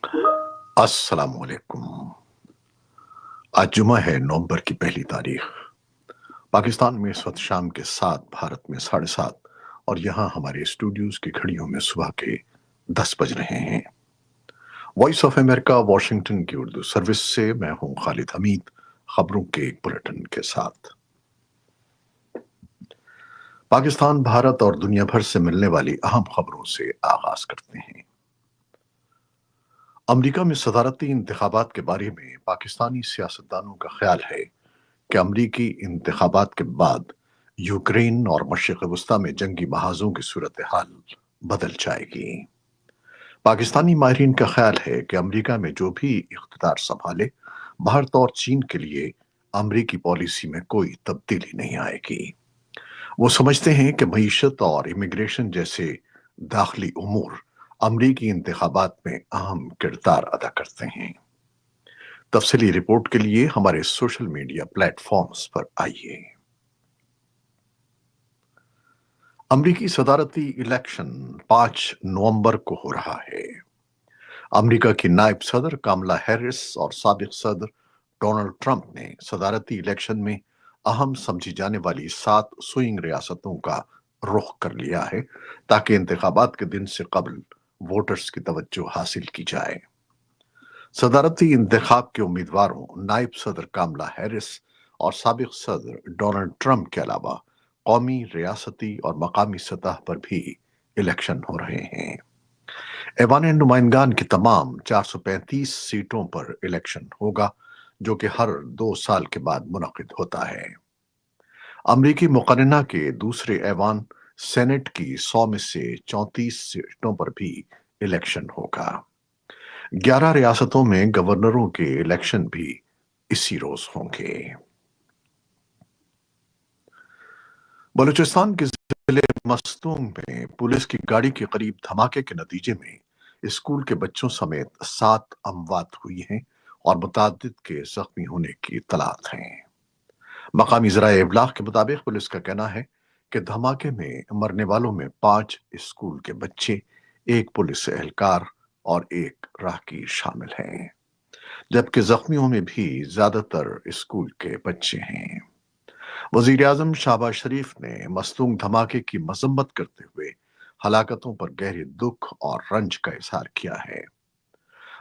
السلام علیکم۔ آج جمعہ ہے، نومبر کی پہلی تاریخ۔ پاکستان میں اس وقت شام کے 7، بھارت میں 7:30، اور یہاں ہمارے اسٹوڈیوز کی گھڑیوں میں صبح کے 10 بج رہے ہیں۔ وائس آف امریکہ واشنگٹن کی اردو سروس سے میں ہوں خالد حمید، خبروں کے ایک بلیٹن کے ساتھ۔ پاکستان، بھارت اور دنیا بھر سے ملنے والی اہم خبروں سے آغاز کرتے ہیں۔ امریکہ میں صدارتی انتخابات کے بارے میں پاکستانی سیاستدانوں کا خیال ہے کہ امریکی انتخابات کے بعد یوکرین اور مشرق وسطی میں جنگی محاذوں کی صورتحال بدل جائے گی۔ پاکستانی ماہرین کا خیال ہے کہ امریکہ میں جو بھی اقتدار سنبھالے، بھارت اور چین کے لیے امریکی پالیسی میں کوئی تبدیلی نہیں آئے گی۔ وہ سمجھتے ہیں کہ معیشت اور امیگریشن جیسے داخلی امور امریکی انتخابات میں اہم کردار ادا کرتے ہیں۔ تفصیلی رپورٹ کے لیے ہمارے سوشل میڈیا پلیٹ فارمز پر آئیے۔ امریکی صدارتی الیکشن 5 نومبر کو ہو رہا ہے۔ امریکہ کی نائب صدر کاملا ہیرس اور سابق صدر ڈونلڈ ٹرمپ نے صدارتی الیکشن میں اہم سمجھی جانے والی 7 سوئنگ ریاستوں کا رخ کر لیا ہے تاکہ انتخابات کے دن سے قبل ووٹرز کی توجہ حاصل کی جائے۔ صدارتی انتخاب کے امیدواروں نائب صدر کاملا ہیرس اور سابق صدر ڈونلڈ ٹرمپ کے علاوہ قومی، ریاستی اور مقامی سطح پر بھی الیکشن ہو رہے ہیں۔ ایوان نمائندگان کی تمام 435 سیٹوں پر الیکشن ہوگا، جو کہ ہر 2 سال کے بعد منعقد ہوتا ہے۔ امریکی مقننہ کے دوسرے ایوان سینٹ کی 100 میں سے 34 سیٹوں پر بھی الیکشن ہوگا۔ 11 ریاستوں میں گورنروں کے الیکشن بھی اسی روز ہوں گے۔ بلوچستان کے ضلع مستونگ میں پولیس کی گاڑی کے قریب دھماکے کے نتیجے میں اسکول کے بچوں سمیت 7 اموات ہوئی ہیں اور متعدد کے زخمی ہونے کی اطلاعات ہیں۔ مقامی ذرائع ابلاغ کے مطابق پولیس کا کہنا ہے کہ دھماکے میں مرنے والوں میں 5 اسکول کے بچے، 1 پولیس اہلکار اور 1 راہگیر شامل ہیں، جبکہ زخمیوں میں بھی زیادہ تر اسکول کے بچے ہیں۔ وزیر اعظم شہباز شریف نے مستونگ دھماکے کی مذمت کرتے ہوئے ہلاکتوں پر گہرے دکھ اور رنج کا اظہار کیا ہے۔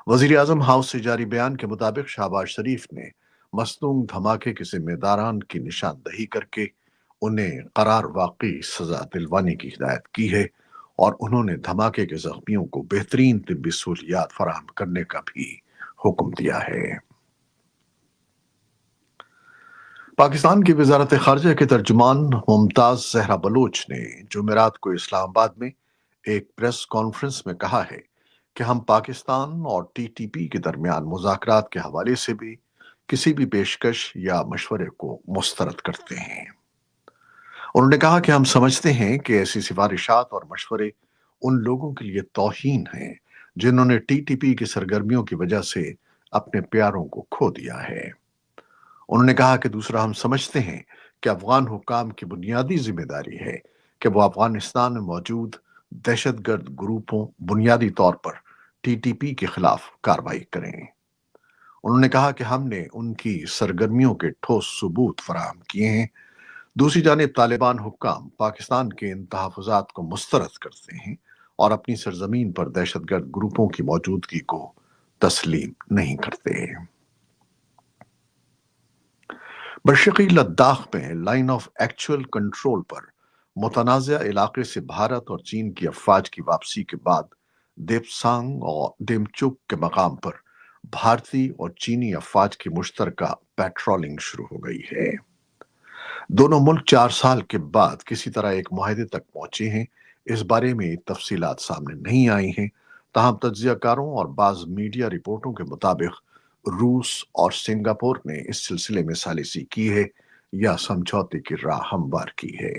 وزیر اعظم ہاؤس سے جاری بیان کے مطابق شہباز شریف نے مستونگ دھماکے کے ذمہ داران کی نشاندہی کر کے انہیں قرار واقعی سزا دلوانے کی ہدایت کی ہے، اور انہوں نے دھماکے کے زخمیوں کو بہترین طبی سہولیات فراہم کرنے کا بھی حکم دیا ہے۔ پاکستان کی وزارت خارجہ کے ترجمان ممتاز زہرا بلوچ نے جمعرات کو اسلام آباد میں ایک پریس کانفرنس میں کہا ہے کہ ہم پاکستان اور ٹی ٹی پی کے درمیان مذاکرات کے حوالے سے بھی کسی بھی پیشکش یا مشورے کو مسترد کرتے ہیں۔ انہوں نے کہا کہ ہم سمجھتے ہیں کہ ایسی سفارشات اور مشورے ان لوگوں کے لیے توہین ہیں جنہوں نے ٹی ٹی پی کی سرگرمیوں کی وجہ سے اپنے پیاروں کو کھو دیا ہے۔ انہوں نے کہا کہ دوسرا، ہم سمجھتے ہیں کہ افغان حکام کی بنیادی ذمہ داری ہے کہ وہ افغانستان میں موجود دہشت گرد گروپوں، بنیادی طور پر ٹی ٹی پی کے خلاف کارروائی کریں۔ انہوں نے کہا کہ ہم نے ان کی سرگرمیوں کے ٹھوس ثبوت فراہم کیے ہیں۔ دوسری جانب طالبان حکام پاکستان کے ان تحفظات کو مسترد کرتے ہیں اور اپنی سرزمین پر دہشت گرد گروپوں کی موجودگی کو تسلیم نہیں کرتے۔ مشرقی لداخ میں لائن آف ایکچوئل کنٹرول پر متنازع علاقے سے بھارت اور چین کی افواج کی واپسی کے بعد دیپسانگ اور ڈیمچوک کے مقام پر بھارتی اور چینی افواج کی مشترکہ پیٹرولنگ شروع ہو گئی ہے۔ دونوں ملک 4 سال کے بعد کسی طرح ایک معاہدے تک پہنچے ہیں۔ اس بارے میں تفصیلات سامنے نہیں آئی ہیں، تاہم تجزیہ کاروں اور بعض میڈیا رپورٹوں کے مطابق روس اور سنگاپور نے اس سلسلے میں ثالثی کی ہے یا سمجھوتے کی راہ ہموار کی ہے۔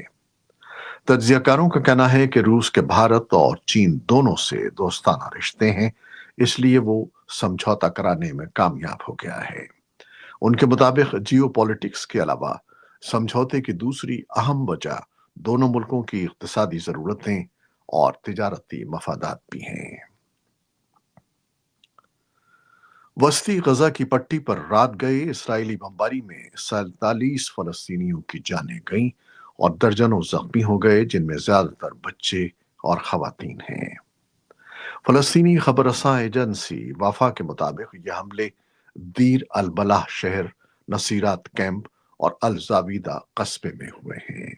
تجزیہ کاروں کا کہنا ہے کہ روس کے بھارت اور چین دونوں سے دوستانہ رشتے ہیں، اس لیے وہ سمجھوتا کرانے میں کامیاب ہو گیا ہے۔ ان کے مطابق جیو پالیٹکس کے علاوہ سمجھوتے کی دوسری اہم وجہ دونوں ملکوں کی اقتصادی ضرورتیں اور تجارتی مفادات بھی ہیں۔ وسطی غزہ کی پٹی پر رات گئے اسرائیلی بمباری میں 47 فلسطینیوں کی جانیں گئیں اور درجنوں زخمی ہو گئے، جن میں زیادہ تر بچے اور خواتین ہیں۔ فلسطینی خبر رساں ایجنسی وافا کے مطابق یہ حملے دیر البلح شہر، نصیرات کیمپ اور الزاویدہ قصبے میں ہوئے ہیں۔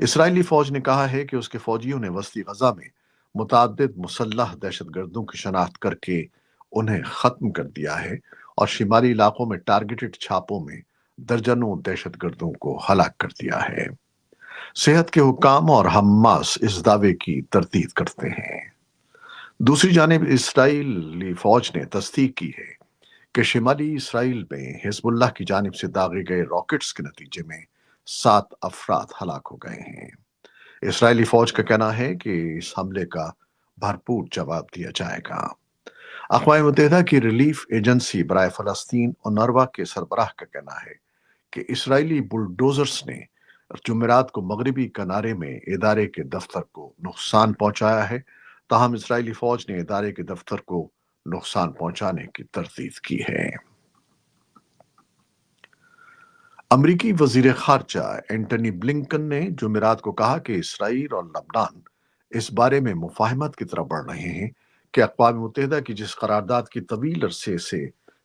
اسرائیلی فوج نے کہا ہے کہ اس کے فوجیوں نے وسطی غزہ میں متعدد مسلح دہشت گردوں کی شناخت کر کے انہیں ختم کر دیا ہے اور شمالی علاقوں میں ٹارگیٹڈ چھاپوں میں درجنوں دہشت گردوں کو ہلاک کر دیا ہے۔ صحت کے حکام اور حماس اس دعوے کی تردید کرتے ہیں۔ دوسری جانب اسرائیلی فوج نے تصدیق کی ہے کہ شمالی اسرائیل میں حزب اللہ کی جانب سے داغے گئے راکٹس کے نتیجے میں 7 افراد ہلاک ہو گئے ہیں۔ اسرائیلی فوج کا کہنا ہے کہ اس حملے کا بھرپور جواب دیا جائے گا۔ اقوام متحدہ کی ریلیف ایجنسی برائے فلسطین اونروا کے سربراہ کا کہنا ہے کہ اسرائیلی بلڈوزرز نے جمعرات کو مغربی کنارے میں ادارے کے دفتر کو نقصان پہنچایا ہے، تاہم اسرائیلی فوج نے ادارے کے دفتر کو نقصان پہنچانے کی تردید کی ہے۔ امریکی وزیر خارجہ اینٹنی بلنکن نے جمعرات کو کہا کہ اسرائیل اور لبنان اس بارے میں مفاہمت کی طرف بڑھ رہے ہیں کہ اقوام متحدہ کی جس قرارداد کی طویل عرصے سے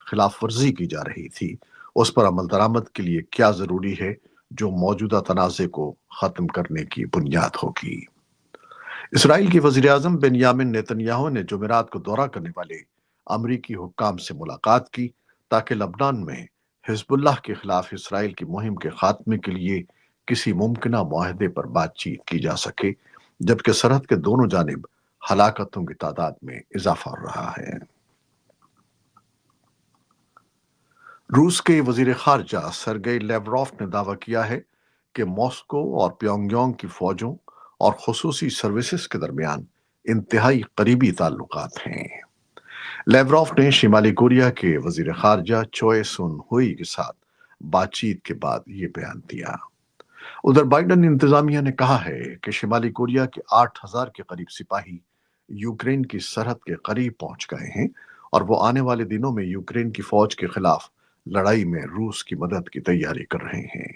خلاف ورزی کی جا رہی تھی اس پر عمل درآمد کے لیے کیا ضروری ہے، جو موجودہ تنازع کو ختم کرنے کی بنیاد ہوگی۔ اسرائیل کے وزیر اعظم بنیامن نیتن یاہو نے جمعرات کو دورہ کرنے والے امریکی حکام سے ملاقات کی تاکہ لبنان میں حزب اللہ کے خلاف اسرائیل کی مہم کے خاتمے کے لیے کسی ممکنہ معاہدے پر بات چیت کی جا سکے، جبکہ سرحد کے دونوں جانب ہلاکتوں کی تعداد میں اضافہ ہو رہا ہے۔ روس کے وزیر خارجہ سرگئی لیوروف نے دعویٰ کیا ہے کہ ماسکو اور پیونگ یانگ کی فوجوں اور خصوصی سروسز کے درمیان انتہائی قریبی تعلقات ہیں۔ لیوروف نے شمالی کوریا کے وزیر خارجہ چوئے سون ہوئی کے ساتھ بات چیت کے بعد یہ بیان دیا۔ ادھر بائیڈن انتظامیہ نے کہا ہے کہ شمالی کوریا کے 8,000 کے قریب سپاہی یوکرین کی سرحد کے قریب پہنچ گئے ہیں اور وہ آنے والے دنوں میں یوکرین کی فوج کے خلاف لڑائی میں روس کی مدد کی تیاری کر رہے ہیں۔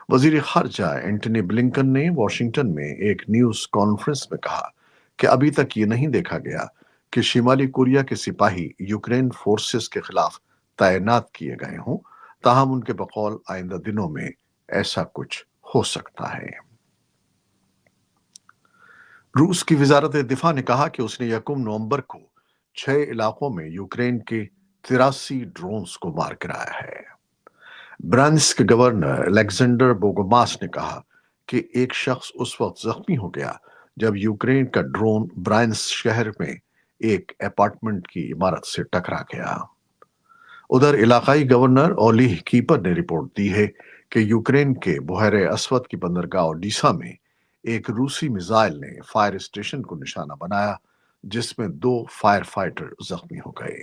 وزیر خارجہ اینٹنی بلنکن نے واشنگٹن میں ایک نیوز کانفرنس میں کہا کہ ابھی تک یہ نہیں دیکھا گیا کہ شمالی کوریا کے سپاہی یوکرین فورسز کے خلاف تعینات کیے گئے ہوں، تاہم ان کے بقول آئندہ دنوں میں ایسا کچھ ہو سکتا ہے۔ روس کی وزارت دفاع نے کہا کہ اس نے 1 نومبر کو 6 علاقوں میں یوکرین کے 83 ڈرونز کو مار گرایا ہے۔ برانسک کے گورنر الیگزینڈر بوگوماس نے کہا کہ ایک شخص اس وقت زخمی ہو گیا جب یوکرین کا ڈرون برانسک شہر میں ایک اپارٹمنٹ کی عمارت سے ٹکرا گیا۔ ادھر علاقائی گورنر اولیہ کیپر نے رپورٹ دی ہے کہ یوکرین کے بحیرہ اسود کی بندرگاہ اوڈیسا میں ایک روسی میزائل نے فائر اسٹیشن کو نشانہ بنایا، جس میں 2 فائر فائٹر زخمی ہو گئے۔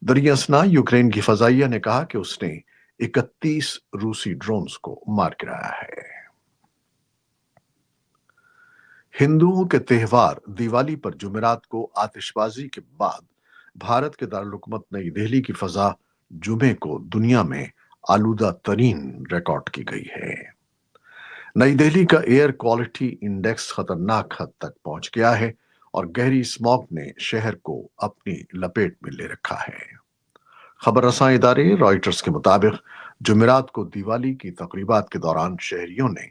دریا اثنا یوکرین کی فضائیہ نے کہا کہ اس نے 31 روسی ڈرونز کو مار گرایا ہے۔ ہندوؤں کے تہوار دیوالی پر جمعرات کو آتش بازی کے بعد بھارت کے دارالحکومت نئی دہلی کی فضا جمعے کو دنیا میں آلودہ ترین ریکارڈ کی گئی ہے۔ نئی دہلی کا ایئر کوالٹی انڈیکس خطرناک حد تک پہنچ گیا ہے اور گہری اسموگ نے شہر کو اپنی لپیٹ میں لے رکھا ہے۔ خبر رساں ادارے رائٹرز کے مطابق جمعرات کو دیوالی کی تقریبات کے دوران شہریوں نے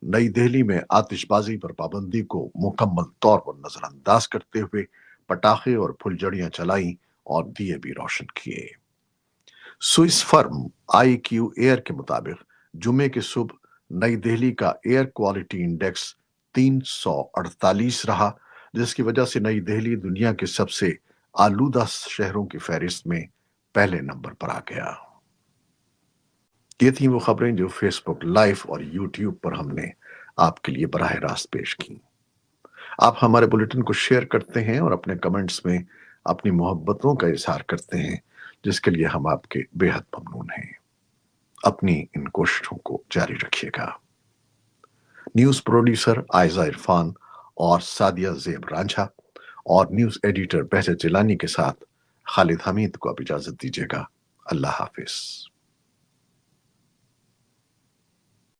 نئی دہلی میں آتش بازی پر پابندی کو مکمل طور پر نظر انداز کرتے ہوئے پٹاخے اور پھلجڑیاں چلائیں اور دیے بھی روشن کیے۔ سوئس فرم آئی کیو ایئر کے مطابق جمعے کے صبح نئی دہلی کا ایئر کوالٹی انڈیکس 348 رہا، جس کی وجہ سے نئی دہلی دنیا کے سب سے آلودہ شہروں کی فہرست میں پہلے نمبر پر آ گیا۔ یہ تھیں وہ خبریں جو فیس بک لائیو اور یوٹیوب پر ہم نے آپ کے لیے براہ راست پیش کی۔ آپ ہمارے بلیٹن کو شیئر کرتے ہیں اور اپنے کمنٹس میں اپنی محبتوں کا اظہار کرتے ہیں، جس کے لیے ہم آپ کے بے حد ممنون ہیں۔ اپنی ان کوششوں کو جاری رکھیے گا۔ نیوز پروڈیوسر عائزہ عرفان اور سعدیہ زیب رانجھا اور نیوز ایڈیٹر بہجت جیلانی کے ساتھ خالد حمید کو اب اجازت دیجیے گا۔ اللہ حافظ۔